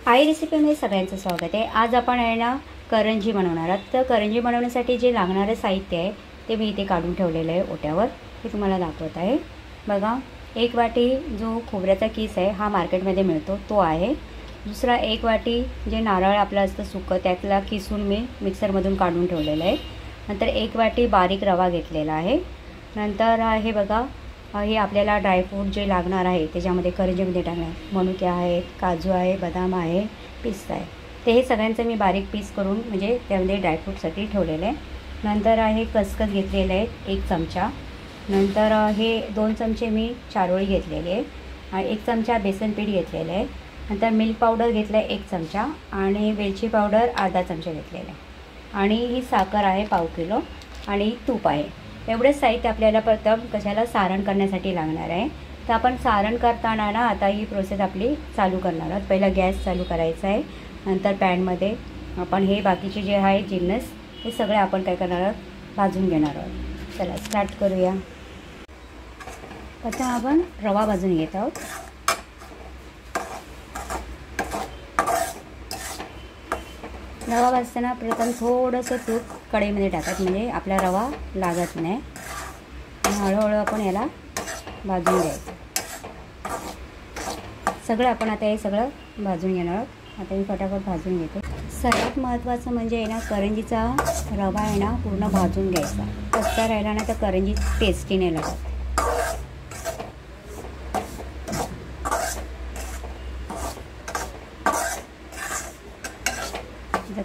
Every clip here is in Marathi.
आई रेसिपीमध्ये सगळ्यांचं स्वागत आहे। आज आपण आहे ना करंजी बनवणार आहोत। तर करंजी बनवण्यासाठी जे लागणारे साहित्य आहे ते मी इथे काढून ठेवलेलं आहे ओट्यावर, ते तुम्हाला दाखवत आहे। बघा, एक वाटी जो खोबऱ्याचा किस आहे हा मार्केटमध्ये मिळतो तो आहे। दुसरा एक वाटी जे नारळ आपलं असतं सुकं त्यातला किसून मी मिक्सरमधून काढून ठेवलेलं आहे। नंतर एक वाटी बारीक रवा घेतलेला आहे। नंतर हे बघा, हे आपल्याला ड्रायफ्रूट जे लागणार आहे त्याच्यामध्ये करंजीमध्ये टाकणार मनुके आहेत, काजू आहे, बदाम आहे, पिस्ता आहे। ते हे सगळ्यांचं मी बारीक पीस करून म्हणजे त्यामध्ये ड्रायफ्रूटसाठी ठेवलेलं आहे। नंतर आहे खसखस घेतलेले आहेत 1 चमचा। नंतर हे 2 चमचे मी चारोळी घेतलेले आहे आणि 1 चमचा बेसन पीठ घेतलेलं आहे। नंतर मिल्क पावडर घेतलं आहे 1 चमचा आणि वेलची पावडर अर्धा चमचा घेतलेला आहे आणि ही साखर आहे पाव किलो आणि तूप आहे। एवढंच साहित्य आपल्याला प्रथम कशाला सारण करण्यासाठी लागणार आहे। तर आपण सारण करताना ना आता ही प्रोसेस आपली चालू करणार आहोत। पहिला गॅस चालू करायचा आहे, नंतर पॅनमध्ये आपण हे बाकीचे जे आहे जिन्नस हे सगळे आपण काय करणार आहोत भाजून घेणार आहोत। चला स्टार्ट करूया। आता आपण रवा भाजून घेत आहोत। रवा भाजताना प्रथम थोडंसं तूप कढईमध्ये टाकायचं म्हणजे आपला रवा लागत नाही आणि हळूहळू आपण याला भाजून घ्यायचं। सगळं आपण आता हे सगळं भाजून घेणार आहोत। आता मी फटाफट भाजून घेते। सर्वात महत्त्वाचं म्हणजे ना करंजीचा रवा आहे ना पूर्ण भाजून घ्यायचा। कच्चा राहिला ना तर करंजी टेस्टी नाही लागत।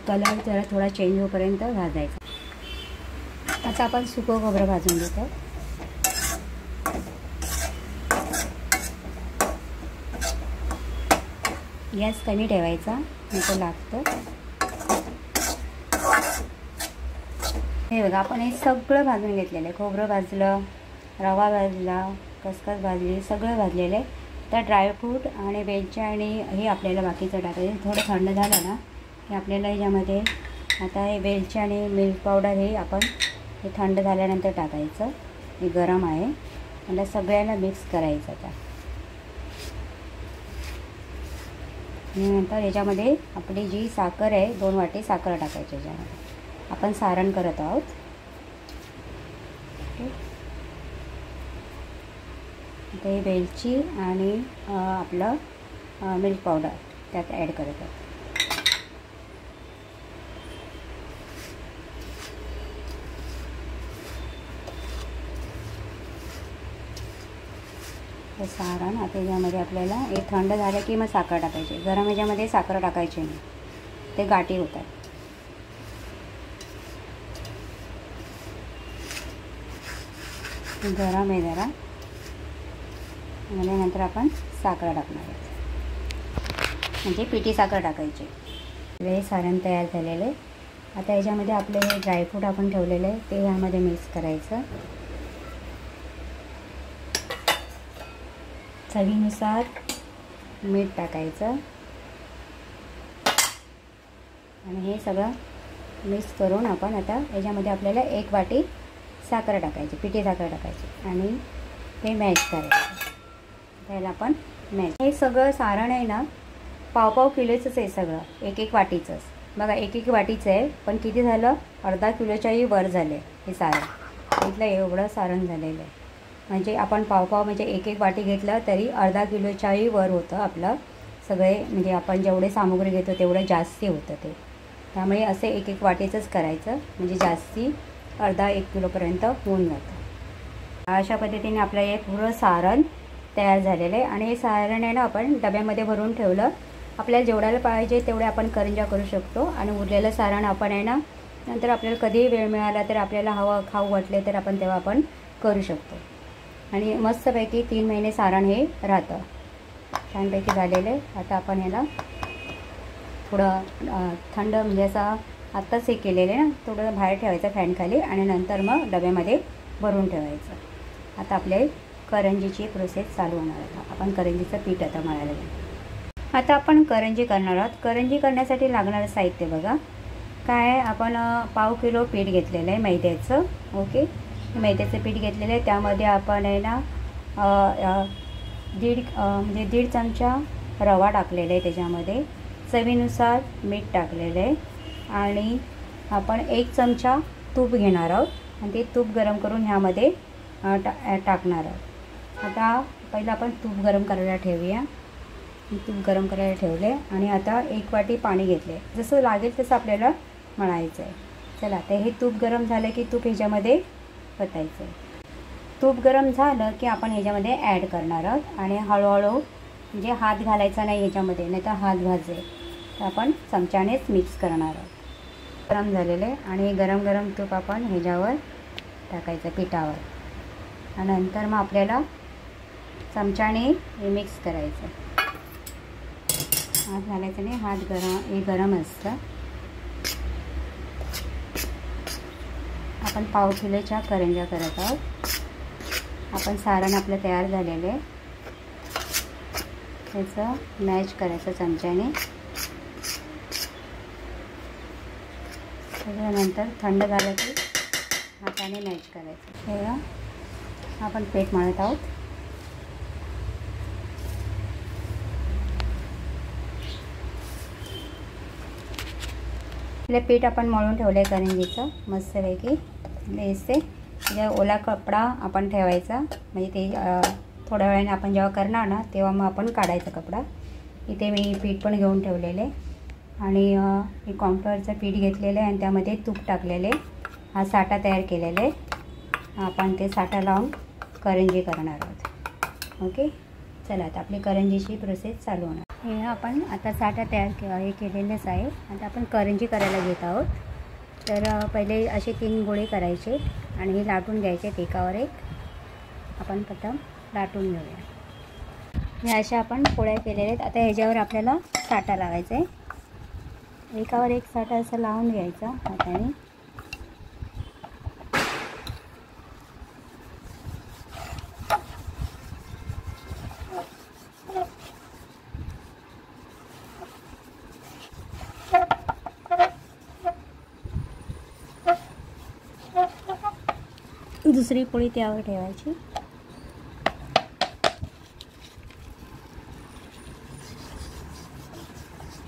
कलर जरा थोडा चेंज होईपर्यंत भाजायचा। आता आपण सुकं खोबरं भाजून घेतो। गॅस कमी ठेवायचा नाही तर लागतं। हे बघा, आपण हे सगळं भाजून घेतलेलं आहे। खोबरं भाजलं, रवा भाजला, खसखस भाजली, सगळं भाजलेलं आहे। तर ड्रायफ्रूट आणि वेलची आणि हे आपल्याला बाकीचं टाकायचं। थोडं थंड झालं ना हे आपल्याला ह्याच्यामध्ये आता हे वेलची आणि मिल्क पावडर हे आपण हे थंड झाल्यानंतर टाकायचं। हे गरम आहे, मला सगळ्यांना मिक्स करायचं आता। आणि नंतर याच्यामध्ये आपली जी साखर आहे 2 वाटी साखर टाकायची याच्यामध्ये। आपण सारण करत आहोत। आता हे वेलची आणि आपलं मिल्क पावडर त्यात ॲड करत आहोत। हे सारण आता याच्यामध्ये आपल्याला हे थंड झालं की मग साखर टाकायची। गरम याच्यामध्ये साखर टाकायची नाही, ते गाठी होतात। गरम आहे जरा आणि नंतर आपण साखर टाकणार आहे म्हणजे पिठी साखर टाकायची। हे सारण तयार झालेलं आहे। आता याच्यामध्ये आपले हे ड्रायफ्रूट आपण ठेवलेले आहे ते यामध्ये मिक्स करायचं। चवीनुसार मीठ टाकायचं आणि हे सगळं मिक्स करून आपण आता याच्यामध्ये आपल्याला 1 वाटी साखर टाकायची, पिठी साखर टाकायची आणि ते मॅश करायचं। त्याला आपण मॅश, हे सगळं सारण आहे ना पाव किलोचंच आहे सगळं, 1 वाटीचंच। बघा 1 वाटीचं आहे पण किती झालं, अर्धा किलोच्याही वर झाले हे सारण। इथलं एवढं सारण झालेलं आहे म्हणजे आपण पाव म्हणजे 1 वाटी घेतलं तरी अर्धा किलोच्याही वर होतं आपलं सगळे। म्हणजे आपण जेवढे सामुग्री घेतो तेवढं जास्ती होतं ते, त्यामुळे असे 1 वाटीचंच करायचं म्हणजे जास्ती अर्धा 1 किलोपर्यंत होऊन जातं। अशा पद्धतीने आपलं हे पुरं सारण तयार झालेलं आहे आणि हे सारण आहे ना आपण डब्यामध्ये भरून ठेवलं। आपल्याला जेवढ्याला पाहिजे तेवढे आपण करंज्या करू शकतो आणि उरलेलं सारण आपण आहे ना नंतर आपल्याला कधीही वेळ मिळाला तर आपल्याला खाऊ वाटले तर आपण तेव्हा आपण करू शकतो। आणि मस्तपैकी 3 महिने सारण हे राहतं, छानपैकी झालेलं आहे। आता आपण ह्याला थोडं थंड म्हणजे असं आत्ताच हे केलेलं आहे ना थोडं बाहेर ठेवायचं फॅनखाली आणि नंतर मग डब्यामध्ये भरून ठेवायचं। आता आपल्या करंजीची प्रोसेस चालू होणार आहे। आपण करंजीचं पीठ आता मळालेलं आहे। आता आपण करंजी करणार आहोत। करंजी करण्यासाठी लागणारं साहित्य बघा काय, आपण पाव किलो पीठ घेतलेलं आहे मैद्याचं। ओके, मैद्याचं पीठ घेतलेलं आहे। त्यामध्ये आपण आहे ना दीड चमचा रवा टाकलेला आहे त्याच्यामध्ये चवीनुसार मीठ टाकलेलं आहे आणि आपण 1 चमचा तूप घेणार आहोत आणि ते तूप गरम करून ह्यामध्ये टाकणार आहोत। आता पहिलं आपण तूप गरम करायला ठेवूया। तूप गरम करायला ठेवले आणि आता 1 वाटी पाणी घेतले, जसं लागेल तसं आपल्याला मळायचं आहे। चला आता हे तूप गरम झालं की तूप ह्याच्यामध्ये ओतायचं आहे। तूप गरम झालं की आपण ह्याच्यामध्ये ॲड करणार आहोत आणि हळूहळू म्हणजे हात घालायचा नाही ह्याच्यामध्ये, नाही तर हात भाजेल, तर आपण चमच्यानेच मिक्स करणार आहोत। गरम झालेले आणि गरम गरम तूप आपण ह्याच्यावर टाकायचं पिठावर आणि नंतर मग आपल्याला चमच्याने हे मिक्स करायचं। हात घालायचं नाही, हात हे गरम असतं। आपण पाव किलोच्या करंज्या करत आहोत। आपण सारण आपलं तयार झालेलं आहे, त्याचं मॅच करायचं चमच्याने। त्याच्यानंतर थंड झालं की हाताने मॅच करायचं। हे आपण पीठ मळत आहोत। आपलं पीठ आपण मळून ठेवलं आहे करंजीचं मस्तपैकी। बेसते ओला कपडा आपण ठेवायचा, म्हणजे ते थोड्या वेळाने आपण जेव्हा करणार ना तेव्हा मग आपण काढायचा कपडा। इथे मी पीठ पण घेऊन ठेवलेले आणि हे कॉर्नफ्लॉवरचं पीठ घेतलेलं आहे आणि त्यामध्ये तूप टाकलेले, हा साठा तयार केलेला आहे। आपण ते साठा लावून करंजी करणार आहोत। ओके, चला आता आपली करंजीची प्रोसेस चालू होणार। हे आपण आता साठा तयार केलेलंच आहे। आता आपण करंजी करायला घेत आहोत। तर पहिले असे 3 गोळे करायचे आणि हे लाटून घ्यायचे एकावर एक। आपण प्रथम लाटून घेऊया। हे अशा आपण पोळ्या केलेल्या आहेत। आता ह्याच्यावर आपल्याला साठा लावायचा आहे। एकावर एक साठा असं लावून घ्यायचा हाताने। दुसरी पोळी त्यावर ठेवायची।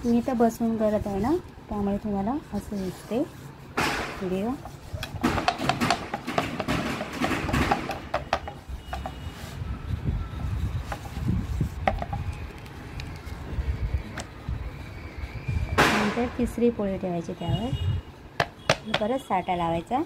मी तर बसून करत आहे ना, त्यामुळे तुम्हाला असं दिसते व्हिडिओ। नंतर तिसरी पोळी ठेवायची त्यावर, परत साठा लावायचा।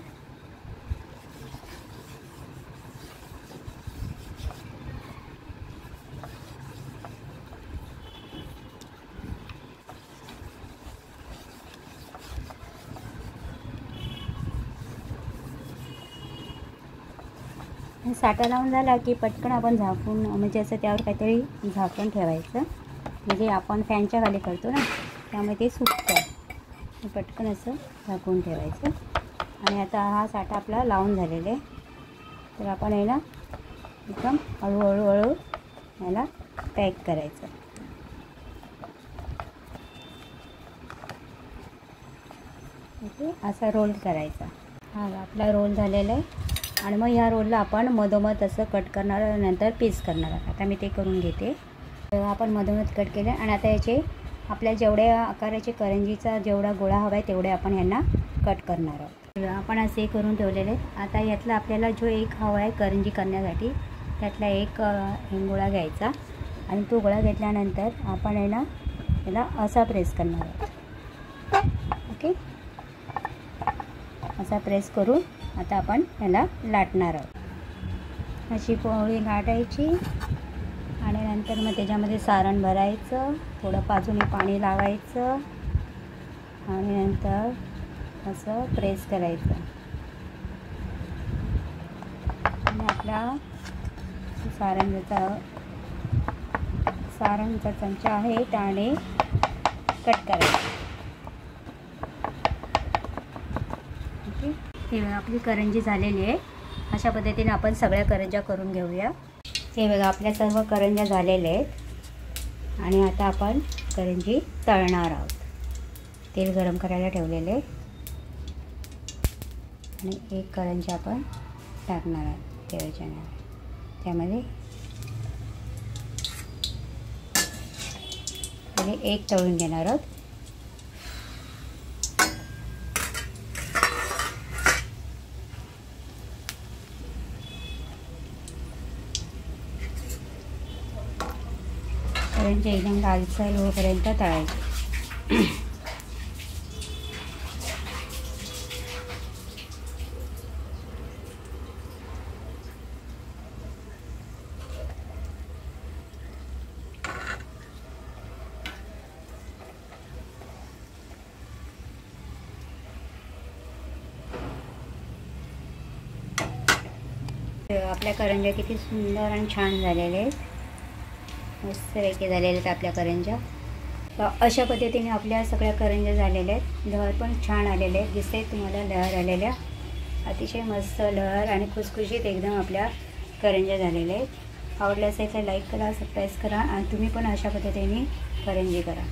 साठा लावून झाला की पटकन आपण झाकून, म्हणजे असं त्यावर काहीतरी झाकण ठेवायचं, म्हणजे आपण फॅनच्या खाली करतो ना त्यामुळे ते सुटतं। पटकन असं झाकून ठेवायचं। आणि आता हा साठा आपला लावून झालेला आहे, तर आपण याला एकदम हळूहळू याला पॅक करायचं। ओके, असा रोल करायचा। हा आपला रोल झालेला आहे आणि मग ह्या रोलला आपण मधोमध असं कट करणार, नंतर पीस करणार। आता मी ते करून घेते। आपण मधोमध कट केले आणि आता याचे आपल्या जेवढ्या आकाराचे करंजीचा जेवढा गोळा हवा आहे तेवढे आपण यांना कट करणार आहोत। आपण असे करून ठेवलेले आहेत। आता यातला आपल्याला जो एक हवा आहे करंजी करण्यासाठी त्यातला एक गोळा घ्यायचा आणि तो गोळा घेतल्यानंतर आपण याला असा प्रेस करणार आहोत। ओके, असा प्रेस करून आता आपण याला लाटणार आहोत। अशी पोळी लाटायची आणि नंतर मग त्याच्यामध्ये सारण भरायचं, थोडं बाजूने पाणी लावायचं आणि नंतर असं प्रेस करायचं आणि आपला सारणचा चमचा आहे त्याने कट करायचं। ओके, हे आपली करंजी झालेली आहे। अशा पद्धतीने आपण सगळ्या करंज्या करून घेऊया। हे बघा आपल्या सर्व करंज्या झालेल्या आहेत आणि आता आपण करंजी तळणार आहोत। तेल गरम करायला ठेवलेले आहे आणि एक करंजी आपण टाकणार आहोत तेलाच्या त्यामध्ये। पहिले एक तळून घेणार आहोत. करंजी एकदम लालसर होईपर्यंत तळायचे. आपल्या करंज्या किती सुंदर आणि छान झालेले आहेत. मस्तपैकी झालेल्या आहेत आपल्या करंज्या. तर अशा पद्धतीने आपल्या सगळ्या करंज्या झालेल्या आहेत. लहर पण छान आलेले आहेत. दिसते तुम्हाला लहर आलेल्या. अतिशय मस्त लहर आणि खुसखुशीत एकदम आपल्या करंज्या झालेल्या आहेत. आवडल्या असेल तर लाईक करा, सबस्क्राईब करा आणि तुम्ही पण अशा पद्धतीने करंजी करा.